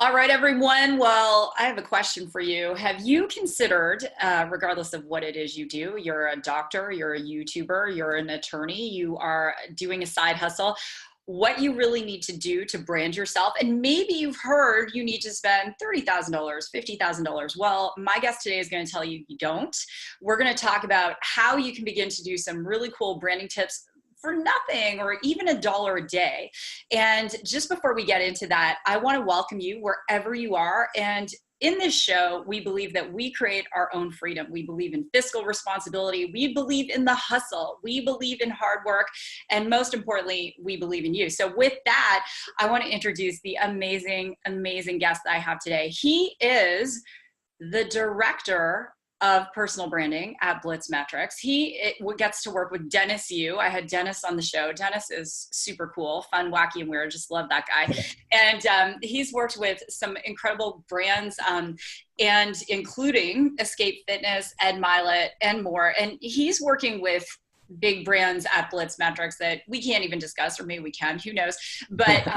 All right, everyone. Well, I have a question for you. Have you considered, regardless of what it is you do, you're a doctor, you're a YouTuber, you're an attorney, you are doing a side hustle, what you really need to do to brand yourself? And maybe you've heard you need to spend $30,000, $50,000. Well, my guest today is going to tell you you don't. We're going to talk about how you can begin to do some really cool branding tips for nothing or even $1 a day. And just before we get into that, I want to welcome you wherever you are. And in this show, we believe that we create our own freedom. We believe in fiscal responsibility. We believe in the hustle. We believe in hard work. And most importantly, we believe in you. So with that, I want to introduce the amazing, amazing guest that I have today. He is the director of personal branding at Blitzmet. He gets to work with Dennis Yu. I had Dennis on the show. Dennis is super cool, fun, wacky, and weird. Just love that guy. And he's worked with some incredible brands, and including Escape Fitness, Ed Milet, and more. And he's working with big brands at Blitzmetrics that we can't even discuss, or maybe we can, who knows. But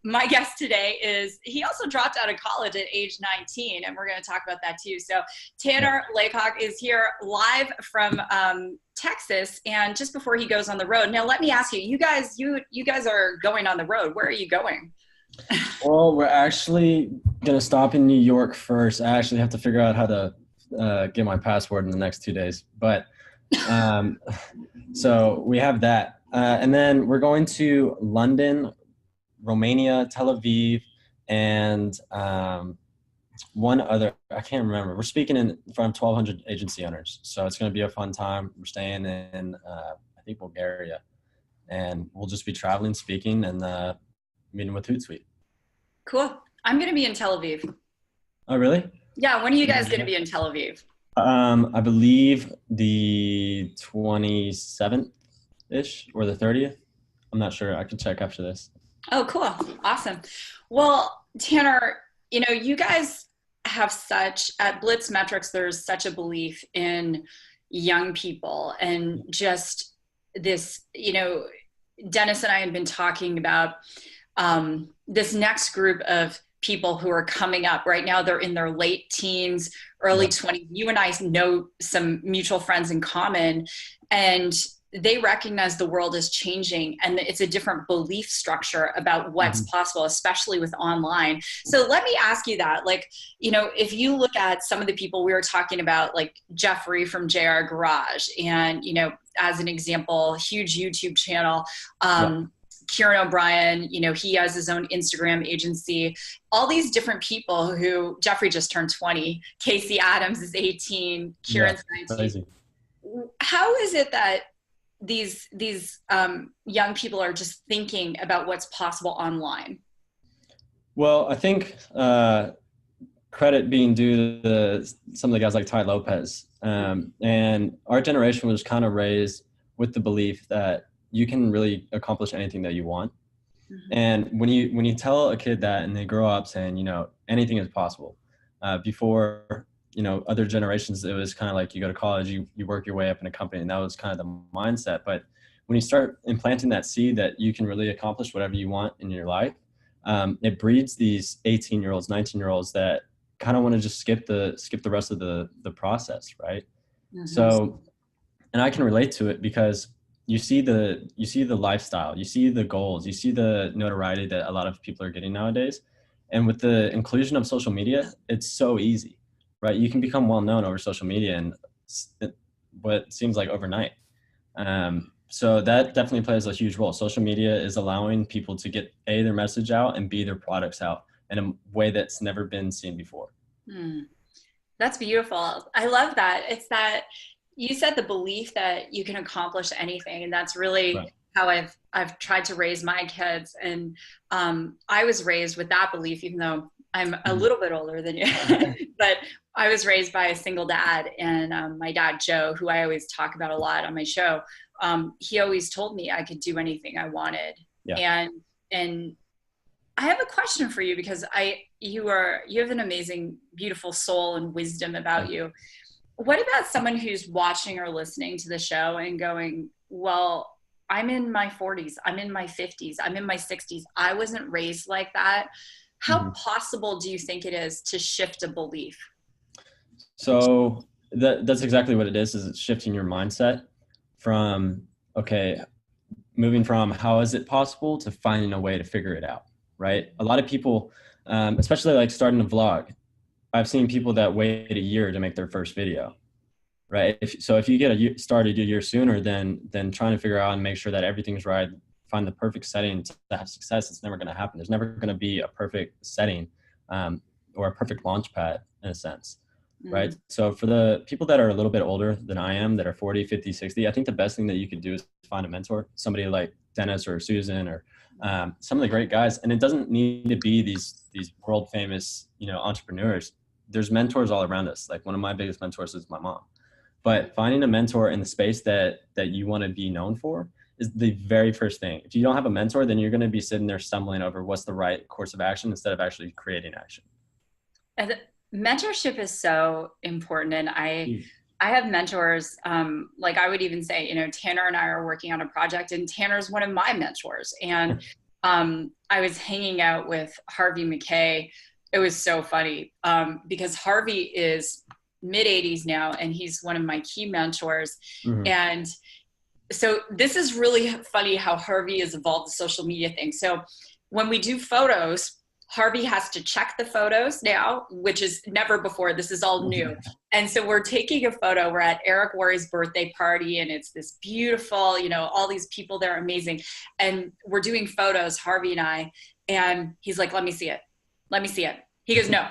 my guest today he also dropped out of college at age 19, and we're going to talk about that too. So Tanner Laycock is here live from Texas, and just before he goes on the road. Now let me ask you, you guys are going on the road. Where are you going? Well, we're actually going to stop in New York first. I actually have to figure out how to get my passport in the next 2 days, but so we have that. And then we're going to London, Romania, Tel Aviv, and one other, I can't remember. We're speaking in front of 1,200 agency owners. So it's going to be a fun time. We're staying in, I think, Bulgaria. And we'll just be traveling, speaking, and meeting with Hootsuite. Cool. I'm going to be in Tel Aviv. Oh, really? Yeah. When are you guys going to be in Tel Aviv? I believe the 27th-ish or the 30th. I'm not sure. I can check after this. Oh, cool. Awesome. Well, Tanner, you guys have at Blitzmetrics, there's such a belief in young people and just this, Dennis and I have been talking about this next group of people who are coming up right now. They're in their late teens, early 20s. You and I know some mutual friends in common, and they recognize the world is changing and it's a different belief structure about what's possible, especially with online. So let me ask you that, if you look at some of the people we were talking about, like Jeffrey from JR Garage, and, as an example, huge YouTube channel, Kieran O'Brien, he has his own Instagram agency, all these different people who, Jeffrey just turned 20, Casey Adams is 18, Kieran's 19. Crazy. How is it that these young people are just thinking about what's possible online? Well, I think credit being due to some of the guys like Ty Lopez. And our generation was kind of raised with the belief that you can really accomplish anything that you want. And when you tell a kid that and they grow up saying, anything is possible, before, other generations, it was kind of like you go to college, you work your way up in a company, and that was kind of the mindset. But when you start implanting that seed that you can really accomplish whatever you want in your life, it breeds these 18-year-olds, 19-year-olds that kind of want to just skip the rest of the process, right? So, and I can relate to it because you see the lifestyle, you see the goals, you see the notoriety that a lot of people are getting nowadays. And with the inclusion of social media, it's so easy, right? You can become well known over social media in what seems like overnight. So that definitely plays a huge role. Social media is allowing people to get A, their message out, and B, their products out in a way that's never been seen before. That's beautiful. I love that. It's that you said the belief that you can accomplish anything, and that's really how I've tried to raise my kids. And I was raised with that belief, even though I'm a little bit older than you. But I was raised by a single dad, and my dad, Joe, who I always talk about a lot on my show, he always told me I could do anything I wanted. And I have a question for you, because you have an amazing, beautiful soul and wisdom about you. What about someone who's watching or listening to the show and going, well, I'm in my 40s, I'm in my 50s, I'm in my 60s, I wasn't raised like that. How possible do you think it is to shift a belief? So that's exactly what it is it's shifting your mindset from, okay, moving from how is it possible to finding a way to figure it out, right? A lot of people, especially like starting a vlog, I've seen people that wait a year to make their first video, right? If you get started a year sooner, then trying to figure out and make sure that everything's right, find the perfect setting to have success, it's never going to happen. There's never going to be a perfect setting or a perfect launch pad in a sense. Right. So for the people that are a little bit older than I am, that are 40, 50, 60, I think the best thing that you could do is find a mentor, somebody like Dennis or Susan or some of the great guys. And it doesn't need to be these world famous, entrepreneurs. There's mentors all around us. Like one of my biggest mentors is my mom. But finding a mentor in the space that you want to be known for is the very first thing. If you don't have a mentor, then you're going to be sitting there stumbling over what's the right course of action instead of actually creating action. Mentorship is so important. And I have mentors, like I would even say, Tanner and I are working on a project and Tanner's one of my mentors. And I was hanging out with Harvey McKay. It was so funny because Harvey is mid-80s now and he's one of my key mentors. And so this is really funny how Harvey has evolved the social media thing. So when we do photos, Harvey has to check the photos now, which is never before. This is all new. And so we're taking a photo. We're at Eric Worre's birthday party and it's this beautiful, all these people there, amazing. And we're doing photos, Harvey and I, and he's like, let me see it. Let me see it. He goes, no,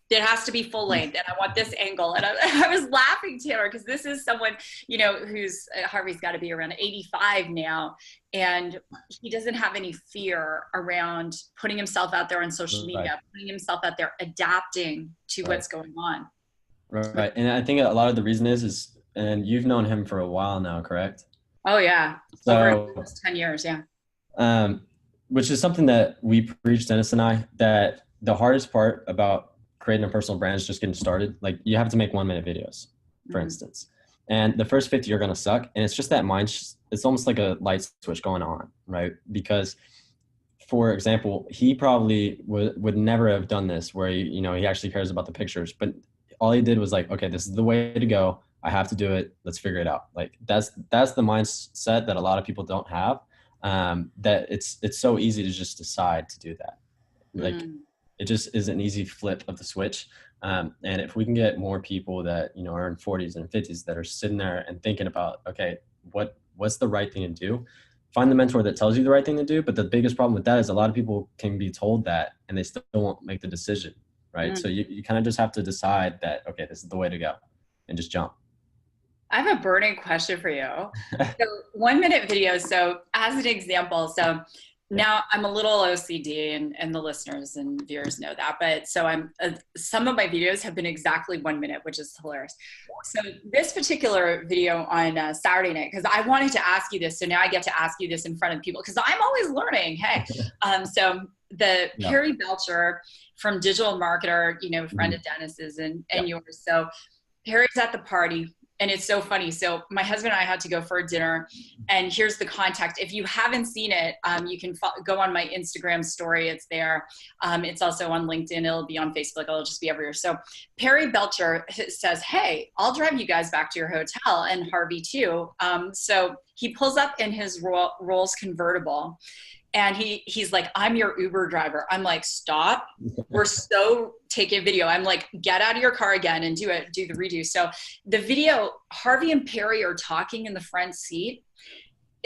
it has to be full length and I want this angle. And I was laughing, Taylor, because this is someone, who's Harvey's got to be around 85 now. And he doesn't have any fear around putting himself out there on social media, putting himself out there, adapting to what's going on. Right. And I think a lot of the reason is, and you've known him for a while now, correct? Oh yeah. So over 10 years. Yeah. Which is something that we preach, Dennis and I, that the hardest part about creating a personal brand is just getting started. Like you have to make 1-minute videos, for instance. And the first 50 are going to suck. And it's just that it's almost like a light switch going on, right? Because for example, he probably would never have done this where, he actually cares about the pictures, but all he did was like, okay, this is the way to go. I have to do it. Let's figure it out. Like that's the mindset that a lot of people don't have. That it's so easy to just decide to do that. Like it just is an easy flip of the switch. And if we can get more people that, are in 40s and 50s that are sitting there and thinking about, okay, what's the right thing to do? Find the mentor that tells you the right thing to do. But the biggest problem with that is a lot of people can be told that and they still won't make the decision, right? So you kind of just have to decide that, okay, this is the way to go and just jump. I have a burning question for you. So 1-minute videos. So as an example, now I'm a little OCD and the listeners and viewers know that, but so some of my videos have been exactly 1 minute, which is hilarious. So this particular video on Saturday night, because I wanted to ask you this, so now I get to ask you this in front of people because I'm always learning. Hey, so Perry Belcher from Digital Marketer, friend of Dennis's and yours. So Perry's at the party. And it's so funny. So my husband and I had to go for a dinner and here's the contact. If you haven't seen it, you can go on my Instagram story. It's there. It's also on LinkedIn. It'll be on Facebook. It'll just be everywhere. So Perry Belcher says, hey, I'll drive you guys back to your hotel and Harvey too. So he pulls up in his Rolls convertible. And he's like, I'm your Uber driver. I'm like, stop. We're so taking video. I'm like, get out of your car again and do the redo. So the video, Harvey and Perry are talking in the front seat.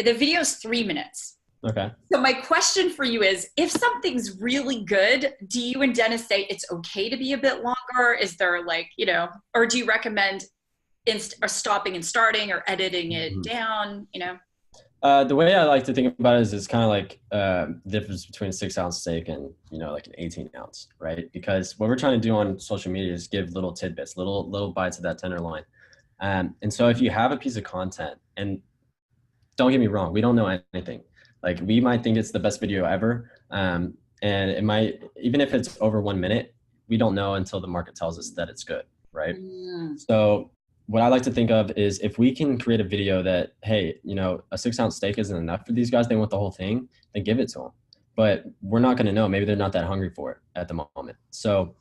The video is 3 minutes. Okay. So my question for you is, if something's really good, do you and Dennis say it's okay to be a bit longer? Is there like, or do you recommend stopping and starting or editing it down, The way I like to think about it is it's kind of like the difference between a 6-ounce steak and, like an 18-ounce, right? Because what we're trying to do on social media is give little tidbits, little bites of that tenderloin. And so if you have a piece of content, and don't get me wrong, we don't know anything. Like we might think it's the best video ever. And it might, even if it's over 1 minute, we don't know until the market tells us that it's good, right? So what I like to think of is if we can create a video that, hey, a 6-ounce steak isn't enough for these guys, they want the whole thing, then give it to them. but we're not going to know. Maybe they're not that hungry for it at the moment. So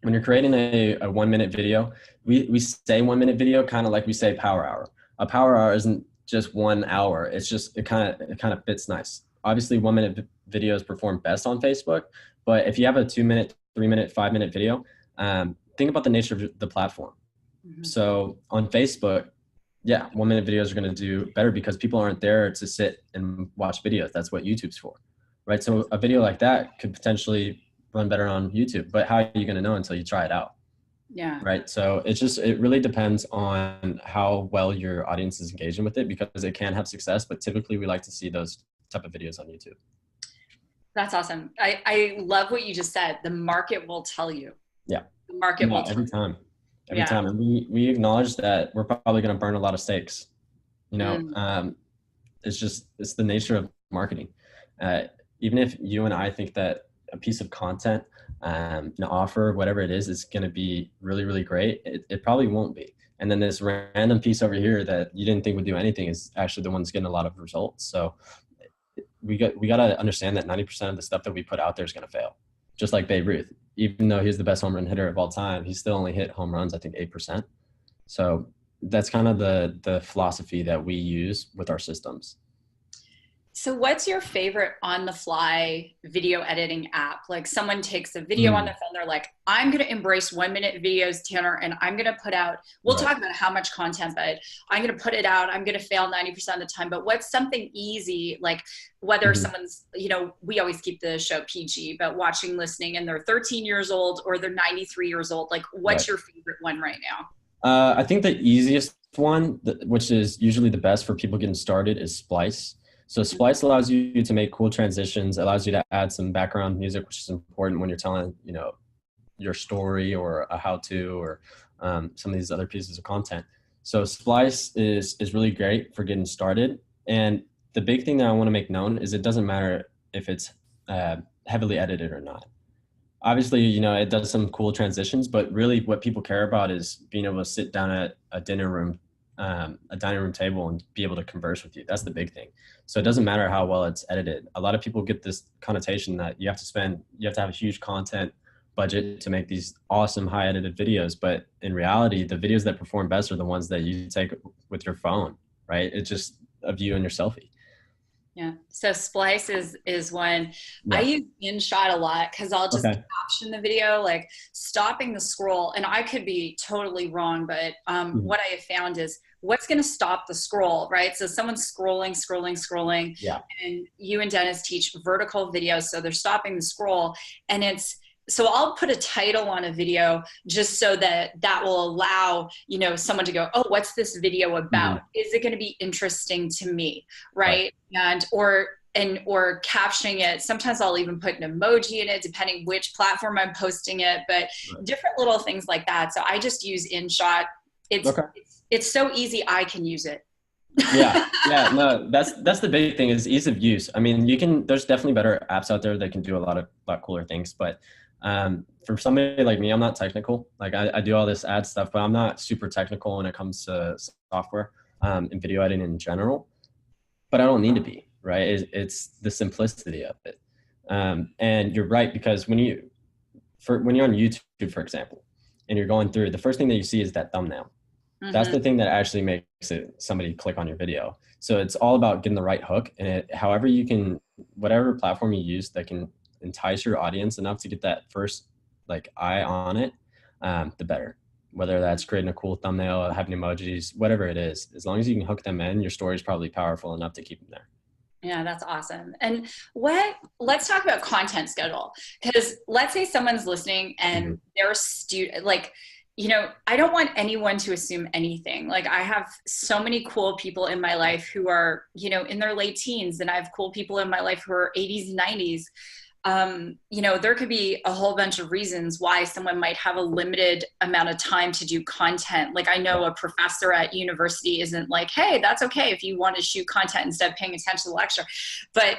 when you're creating a 1 minute video, we say 1 minute video kind of like we say power hour. A power hour isn't just 1 hour. It's just, it kind of fits nice. Obviously 1 minute videos perform best on Facebook, but if you have a 2 minute, 3 minute, 5 minute video, think about the nature of the platform. Mm-hmm. So on Facebook, yeah, 1 minute videos are going to do better because people aren't there to sit and watch videos. That's what YouTube's for, right? So a video like that could potentially run better on YouTube, but how are you going to know until you try it out? Yeah. Right. So it really depends on how well your audience is engaging with it, because it can have success, but typically we like to see those type of videos on YouTube. That's awesome. I love what you just said. The market will tell you. Yeah. The market will tell every time. Every time. And we acknowledge that we're probably going to burn a lot of steaks. You know, it's the nature of marketing. Even if you and I think that a piece of content, an offer, whatever it is going to be really, really great, it probably won't be. And then this random piece over here that you didn't think would do anything is actually the one that's getting a lot of results. So we got to understand that 90% of the stuff that we put out there is going to fail. Just like Babe Ruth, even though he's the best home run hitter of all time, he still only hit home runs, I think 8%. So that's kind of the philosophy that we use with our systems. So what's your favorite on the fly video editing app? Like someone takes a video on their phone, they're like, I'm going to embrace 1 minute videos, Tanner, and I'm going to put out, we'll talk about how much content, but I'm going to put it out. I'm going to fail 90% of the time, but what's something easy, like whether someone's, we always keep the show PG, but watching, listening, and they're 13 years old or they're 93 years old, like what's your favorite one right now? I think the easiest one, which is usually the best for people getting started, is Splice. So Splice allows you to make cool transitions, allows you to add some background music, which is important when you're telling, your story or a how-to or some of these other pieces of content. So Splice is really great for getting started. And the big thing that I want to make known is it doesn't matter if it's heavily edited or not. Obviously, it does some cool transitions, but really what people care about is being able to sit down at a dining room table and be able to converse with you. That's the big thing. So it doesn't matter how well it's edited. A lot of people get this connotation that you have to have a huge content budget to make these awesome high edited videos. But in reality, the videos that perform best are the ones that you take with your phone, right? It's just of you and your selfie. Yeah. So Splice is when I use InShot a lot because I'll just caption the video, like stopping the scroll. And I could be totally wrong, but what I have found is what's going to stop the scroll, right? So someone's scrolling. Yeah. And you and Dennis teach vertical videos. So they're stopping the scroll, and so I'll put a title on a video just so that will allow, someone to go, oh, what's this video about? Is it going to be interesting to me? Right. And, or captioning it. Sometimes I'll even put an emoji in it, depending which platform I'm posting it, but different little things like that. So I just use InShot. It's so easy. I can use it. No, that's the big thing is ease of use. I mean, there's definitely better apps out there that can do a lot cooler things, but for somebody like me, I'm not technical. Like I do all this ad stuff, but I'm not super technical when it comes to software and video editing in general, but I don't need to be, right? It's the simplicity of it. And you're right, because when you're on YouTube, for example, and you're going through, the first thing that you see is that thumbnail. That's the thing that actually makes somebody click on your video. So it's all about getting the right hook, and however you can, whatever platform you use that can entice your audience enough to get that first eye on it, the better. Whether that's creating a cool thumbnail, having emojis, whatever it is, as long as you can hook them in, your story is probably powerful enough to keep them there. Yeah, that's awesome. And let's talk about content schedule, because let's say someone's listening and they're a student, I don't want anyone to assume anything. Like I have so many cool people in my life who are, in their late teens, and I have cool people in my life who are 80s and 90s. There could be a whole bunch of reasons why someone might have a limited amount of time to do content. Like I know a professor at university isn't like, hey, that's okay if you want to shoot content instead of paying attention to the lecture. But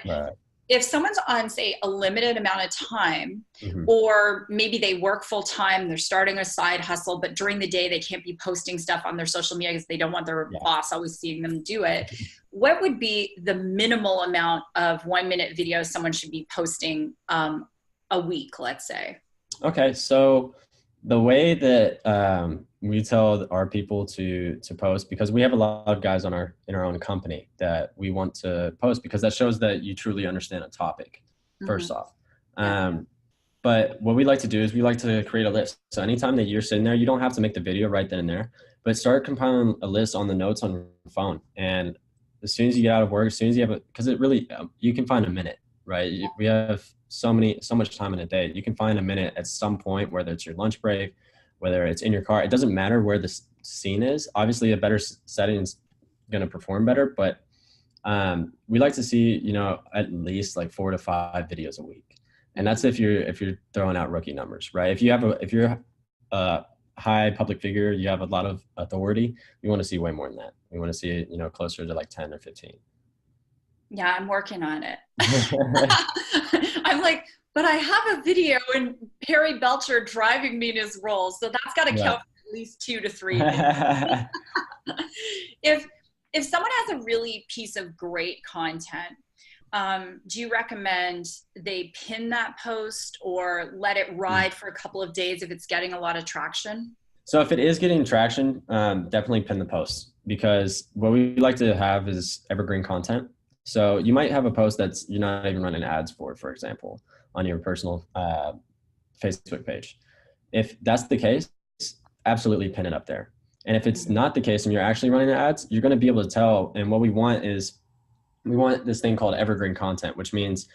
if someone's on, say, a limited amount of time, Mm-hmm. or maybe they work full time, they're starting a side hustle, but during the day they can't be posting stuff on their social media because they don't want their Yeah. boss always seeing them do it. What would be the minimal amount of 1-minute videos someone should be posting a week, let's say? Okay, so the way that we tell our people to post, because we have a lot of guys in our own company that we want to post, because that shows that you truly understand a topic, first off. Yeah. But what we like to do is we like to create a list. So anytime that you're sitting there, you don't have to make the video right then and there, but start compiling a list on the notes on your phone. And as soon as you get out of work, as soon as you have because it really, you can find a minute, right? We have so much time in a day. You can find a minute at some point, whether it's your lunch break, whether it's in your car. It doesn't matter where the scene is. Obviously, a better setting is going to perform better, but we like to see, at least like 4 to 5 videos a week. And that's if you're throwing out rookie numbers, right? If you're a high public figure, you have a lot of authority, you want to see way more than that. You want to see, closer to like 10 or 15. Yeah, I'm working on it. I'm like, but I have a video in Perry Belcher driving me in his Rolls, so that's got to count for at least 2 to 3 videos. If someone has a really piece of great content, do you recommend they pin that post or let it ride for a couple of days if it's getting a lot of traction? So if it is getting traction, definitely pin the post, because what we like to have is evergreen content. So you might have a post that's you're not even running ads for example, on your personal Facebook page. If that's the case, absolutely pin it up there. And if it's not the case and you're actually running ads, you're going to be able to tell. And what we want is, we want this thing called evergreen content, which means,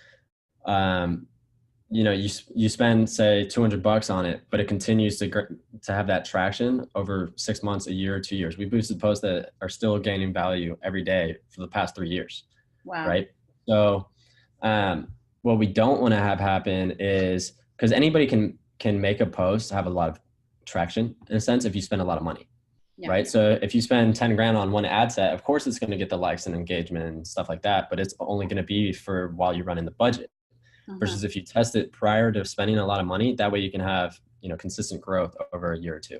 you spend say $200 on it, but it continues to have that traction over 6 months, a year, 2 years. We boosted posts that are still gaining value every day for the past 3 years. Wow. Right. So, what we don't want to have happen is, because anybody can make a post have a lot of traction in a sense if you spend a lot of money. Yeah. Right. So if you spend 10 grand on one ad set, of course it's going to get the likes and engagement and stuff like that, but it's only going to be for while you're running the budget. Versus if you test it prior to spending a lot of money, that way you can have, consistent growth over a year or 2.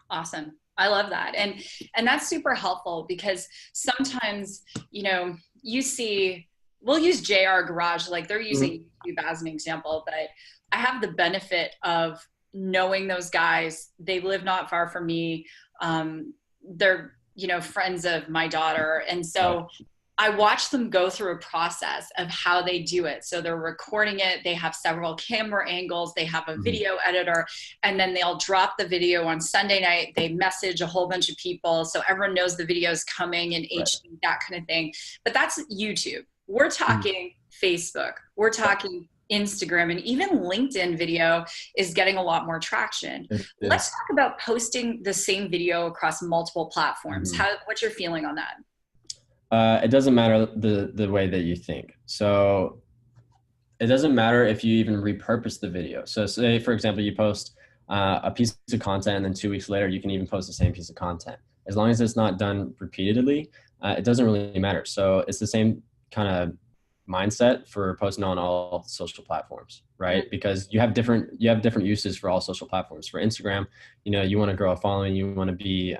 Awesome. I love that. And that's super helpful, because sometimes, you see, we'll use JR Garage, like they're using YouTube as an example, but I have the benefit of knowing those guys. They live not far from me. They're, friends of my daughter. And so I watch them go through a process of how they do it. So they're recording it. They have several camera angles. They have a video editor, and then they'll drop the video on Sunday night. They message a whole bunch of people, so everyone knows the video is coming in HD, that kind of thing. But that's YouTube. We're talking Facebook. We're talking Instagram, and even LinkedIn video is getting a lot more traction. Let's talk about posting the same video across multiple platforms. What's your feeling on that? It doesn't matter the way that you think. So it doesn't matter if you even repurpose the video. So say, for example, you post a piece of content, and then 2 weeks later, you can even post the same piece of content. As long as it's not done repeatedly, it doesn't really matter. So it's the same kind of mindset for posting on all social platforms, right? Because you have different uses for all social platforms. For Instagram, you want to grow a following, you want to be,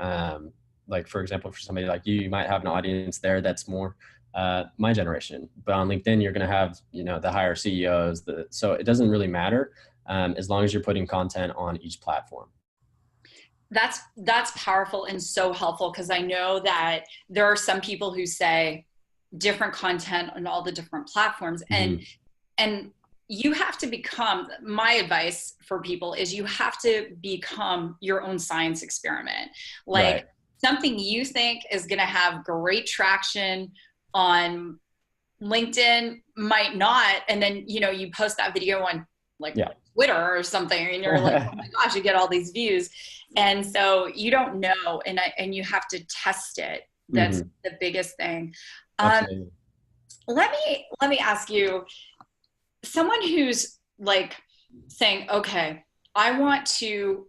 like, for example, for somebody like you might have an audience there that's more my generation. But on LinkedIn, you're going to have, the higher CEOs. So it doesn't really matter as long as you're putting content on each platform. That's powerful and so helpful, because I know that there are some people who say different content on all the different platforms, and you have to become, my advice for people is you have to become your own science experiment. Like, something you think is going to have great traction on LinkedIn might not. And then, you post that video on Twitter or something, and you're like, oh my gosh, you get all these views. And so you don't know, and you have to test it. That's the biggest thing. Let me ask you, someone who's like saying, okay, I want to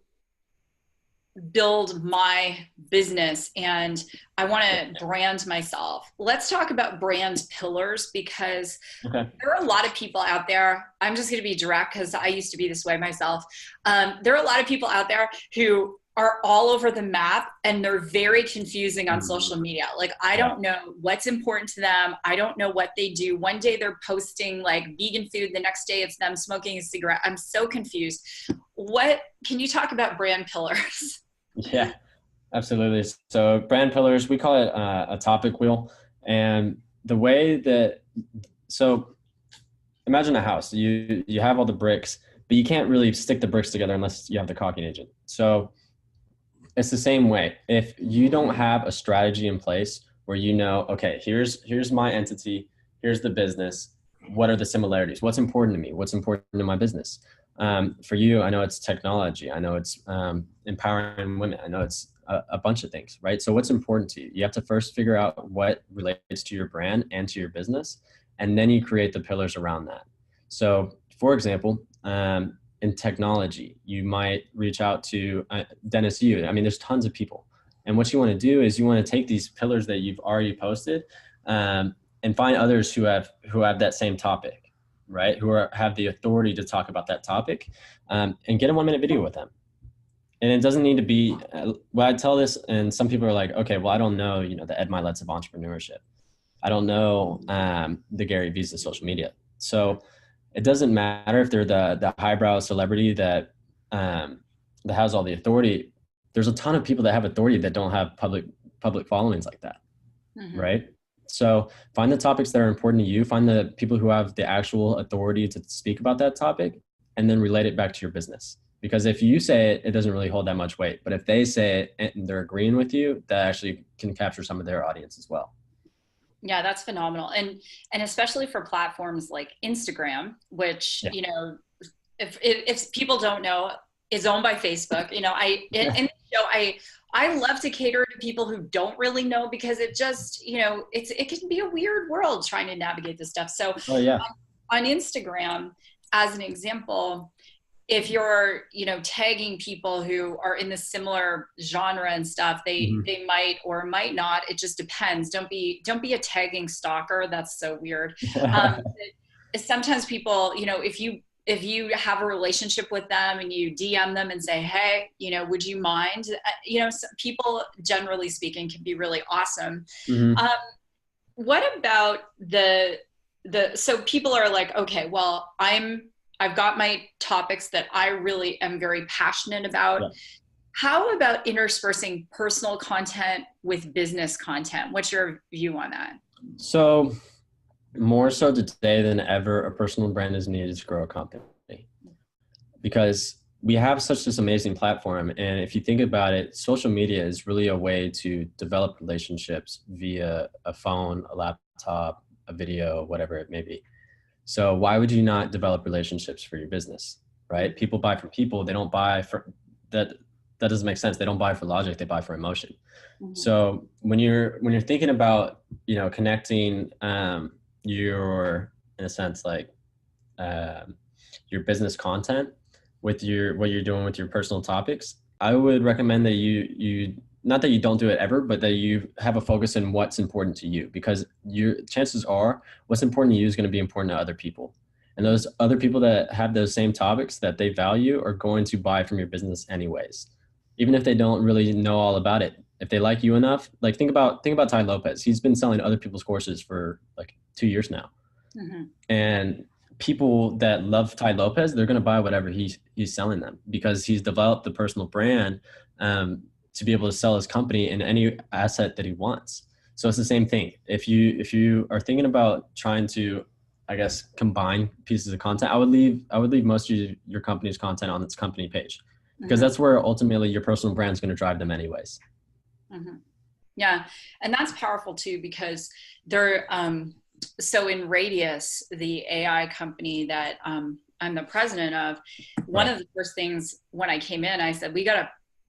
build my business and I want to brand myself. Let's talk about brand pillars, because there are a lot of people out there. I'm just going to be direct because I used to be this way myself. There are a lot of people out there who are all over the map and they're very confusing on social media. Like, I don't know what's important to them. I don't know what they do. One day they're posting like vegan food. The next day it's them smoking a cigarette. I'm so confused. What can you talk about brand pillars? Yeah, absolutely. So brand pillars, we call it a topic wheel. And the way that, so imagine a house, you have all the bricks, but you can't really stick the bricks together unless you have the caulking agent. So it's the same way. If you don't have a strategy in place where you know, okay, here's my entity, here's the business, what are the similarities? What's important to me? What's important to my business? For you, I know it's technology. I know it's empowering women. I know it's a bunch of things, right? So what's important to you? You have to first figure out what relates to your brand and to your business, and then you create the pillars around that. So for example, in technology, you might reach out to Dennis Yu. I mean, there's tons of people. And what you want to do is you want to take these pillars that you've already posted and find others who have that same topic, right? Who have the authority to talk about that topic and get a 1-minute video with them. And it doesn't need to be, well, I tell this and some people are like, okay, well, I don't know, the Ed Milet's of entrepreneurship. I don't know the Gary Vee's of social media. So it doesn't matter if they're the highbrow celebrity that has all the authority. There's a ton of people that have authority that don't have public followings like that, right? So find the topics that are important to you, find the people who have the actual authority to speak about that topic, and then relate it back to your business. Because if you say it, it doesn't really hold that much weight. But if they say it and they're agreeing with you, that actually can capture some of their audience as well. Yeah, that's phenomenal. And especially for platforms like Instagram, which, if people don't know, is owned by Facebook. In the show, I love to cater to people who don't really know, because it just, it can be a weird world trying to navigate this stuff. So on Instagram, as an example, if you're, tagging people who are in the similar genre and stuff, they might or might not. It just depends. Don't be a tagging stalker. That's so weird. Sometimes people, if you have a relationship with them and you DM them and say, hey, would you mind? People, generally speaking, can be really awesome. What about so people are like, okay, well, I've got my topics that I really am very passionate about. Yeah. How about interspersing personal content with business content? What's your view on that? So more so today than ever, a personal brand is needed to grow a company, because we have such this amazing platform. And if you think about it, social media is really a way to develop relationships via a phone, a laptop, a video, whatever it may be. So why would you not develop relationships for your business, right? People buy from people. They don't buy for that. That doesn't make sense. They don't buy for logic. They buy for emotion. So when you're thinking about, connecting your, in a sense, like your business content with what you're doing with your personal topics, I would recommend that you not that you don't do it ever, but that you have a focus in what's important to you, because your chances are what's important to you is going to be important to other people. And those other people that have those same topics that they value are going to buy from your business anyways, even if they don't really know all about it. If they like you enough, like think about Tai Lopez. He's been selling other people's courses for like 2 years now. And people that love Tai Lopez, they're going to buy whatever he's selling them, because he's developed the personal brand to be able to sell his company in any asset that he wants. So it's the same thing. If you are thinking about trying to, I guess, combine pieces of content, I would leave most of your company's content on its company page, because that's where ultimately your personal brand is going to drive them anyways. Yeah. And that's powerful too, because so in Radius, the AI company that I'm the president of, one of the first things when I came in, I said, we got to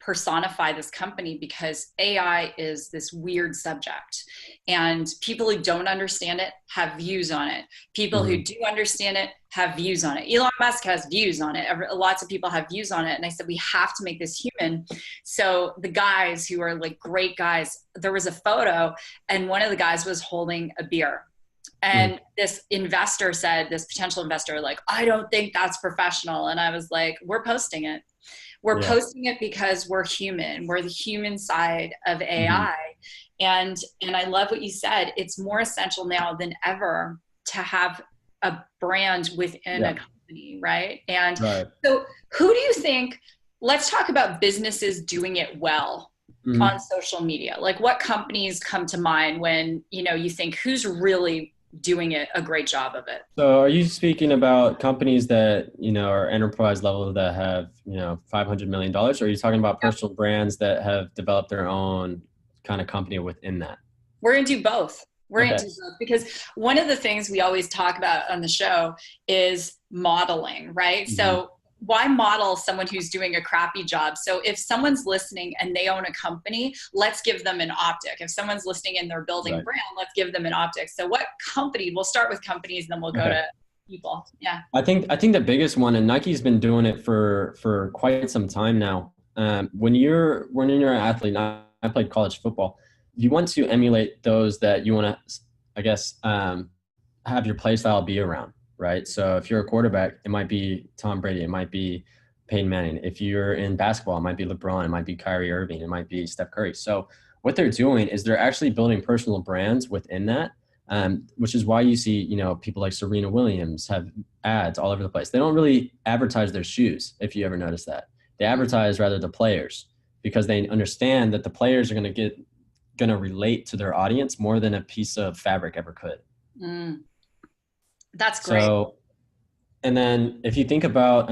personify this company because AI is this weird subject, and people who don't understand it have views on it. People who do understand it have views on it. Elon Musk has views on it. Lots of people have views on it. And I said, we have to make this human. So the guys who are like great guys, there was a photo and one of the guys was holding a beer. And this investor said, this potential investor, like, I don't think that's professional. And I was like, we're posting it. We're posting it because we're human. We're the human side of AI. And I love what you said. It's more essential now than ever to have a brand within a company, right? And so who do you think, let's talk about businesses doing it well on social media. Like what companies come to mind when, you know, you think who's really doing it a great job of it? So are you speaking about companies that, you know, are enterprise level that have, you know, $500 million, or are you talking about personal brands that have developed their own kind of company within that? We're going to do both. We're going to do both because one of the things we always talk about on the show is modeling, right? So why model someone who's doing a crappy job? So if someone's listening and they own a company, let's give them an optic. If someone's listening and they're building a brand, let's give them an optic. So what company, we'll start with companies and then we'll go to people. Yeah. I think the biggest one, and Nike's been doing it for quite some time now. When you're an athlete, I played college football. You want to emulate those that you want to, I guess, have your play style be around. Right. So if you're a quarterback, it might be Tom Brady. It might be Peyton Manning. If you're in basketball, it might be LeBron. It might be Kyrie Irving. It might be Steph Curry. So what they're doing is they're actually building personal brands within that, which is why you see, you know, people like Serena Williams have ads all over the place. They don't really advertise their shoes, if you ever notice that. They advertise rather the players because they understand that the players are going to relate to their audience more than a piece of fabric ever could. That's great. So, and then if you think about,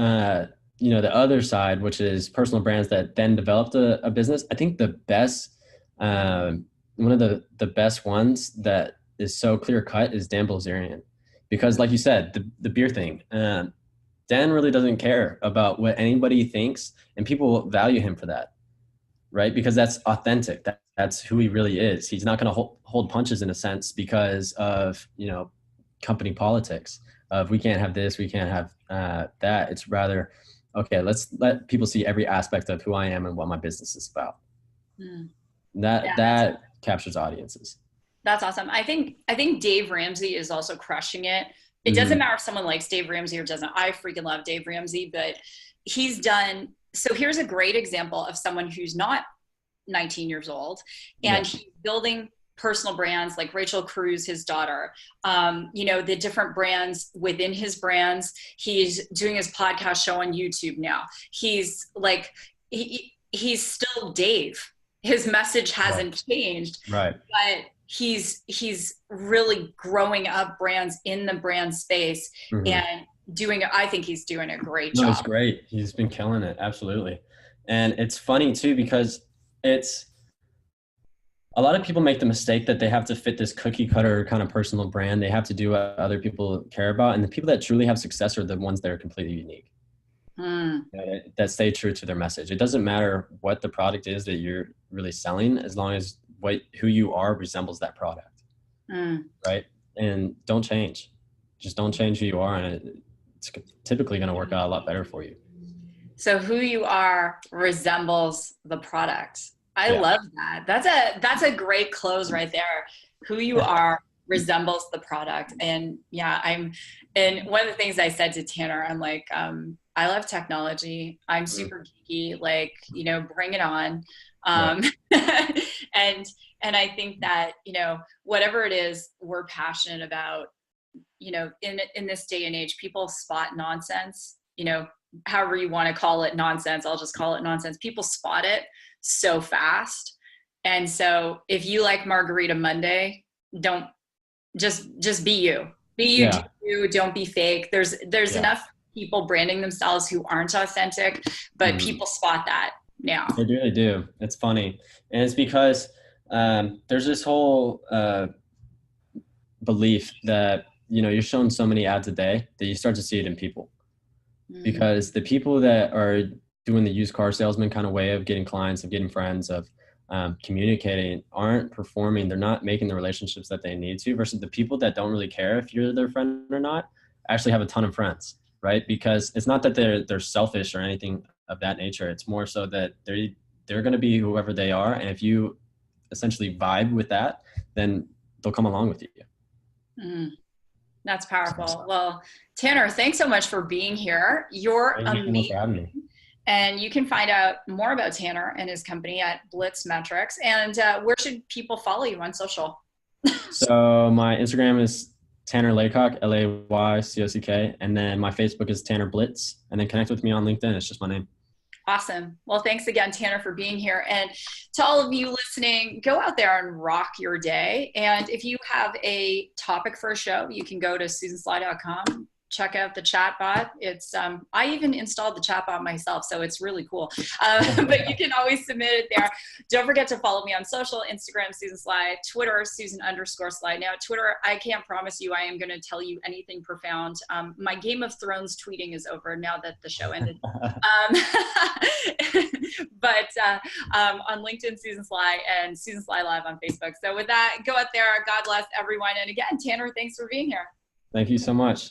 you know, the other side, which is personal brands that then developed a business, I think the best, one of the best ones that is so clear cut is Dan Bilzerian, because like you said, the beer thing, Dan really doesn't care about what anybody thinks, and people value him for that, right? Because that's authentic. That's who he really is. He's not going to hold punches in a sense because of, you know, company politics of we can't have this, we can't have that. It's rather, okay, let's let people see every aspect of who I am and what my business is about. That captures audiences. That's awesome. I think Dave Ramsey is also crushing it. It doesn't matter if someone likes Dave Ramsey or doesn't. I freaking love Dave Ramsey, but he's done. So here's a great example of someone who's not 19 years old and he's building personal brands like Rachel Cruz, his daughter, you know, the different brands within his brands. He's doing his podcast show on YouTube now. He's like, he's still Dave. His message hasn't changed, but he's really growing up brands in the brand space and I think he's doing a great job. No, it's great. He's been killing it. Absolutely. And it's funny too, because a lot of people make the mistake that they have to fit this cookie cutter kind of personal brand. They have to do what other people care about. And the people that truly have success are the ones that are completely unique, that stay true to their message. It doesn't matter what the product is that you're really selling, as long as who you are resembles that product. Right. And don't change. Just don't change who you are. And it's typically going to work out a lot better for you. So who you are resembles the product. I love that. That's a great close right there. Who you are resembles the product. And and one of the things I said to Tanner, I'm like, I love technology. I'm super geeky, like, you know, bring it on. And I think that, you know, whatever it is we're passionate about, you know, in this day and age, people spot nonsense, you know, however you want to call it nonsense. I'll just call it nonsense. People spot it so fast. And so if you like Margarita Monday, don't just be you. Do you, don't be fake. There's enough people branding themselves who aren't authentic, but people spot that now. They really do. It's funny. And it's because there's this whole belief that, you know, you're shown so many ads a day that you start to see it in people. Because the people that are doing the used car salesman kind of way of getting clients, of getting friends, of communicating, aren't performing. They're not making the relationships that they need to, versus the people that don't really care if you're their friend or not actually have a ton of friends, right? Because it's not that they're selfish or anything of that nature. It's more so that they're going to be whoever they are. And if you essentially vibe with that, then they'll come along with you. Mm, that's powerful. Well, Tanner, thanks so much for being here. You're Thank you so much amazing. for having me. And you can find out more about Tanner and his company at Blitzmetrics. And where should people follow you on social? So my Instagram is Tanner Laycock, Laycock, and then my Facebook is Tanner Blitz, and then connect with me on LinkedIn. It's just my name. Awesome. Well, thanks again, Tanner, for being here. And to all of you listening, go out there and rock your day. And if you have a topic for a show, you can go to susansly.com. Check out the chatbot. It's I even installed the chatbot myself, so it's really cool. But you can always submit it there. Don't forget to follow me on social: Instagram, Susan Sly; Twitter, Susan_Sly. Now, Twitter, I can't promise you I am going to tell you anything profound. My Game of Thrones tweeting is over now that the show ended. But on LinkedIn, Susan Sly, and Susan Sly Live on Facebook. So with that, go out there. God bless everyone. And again, Tanner, thanks for being here. Thank you so much.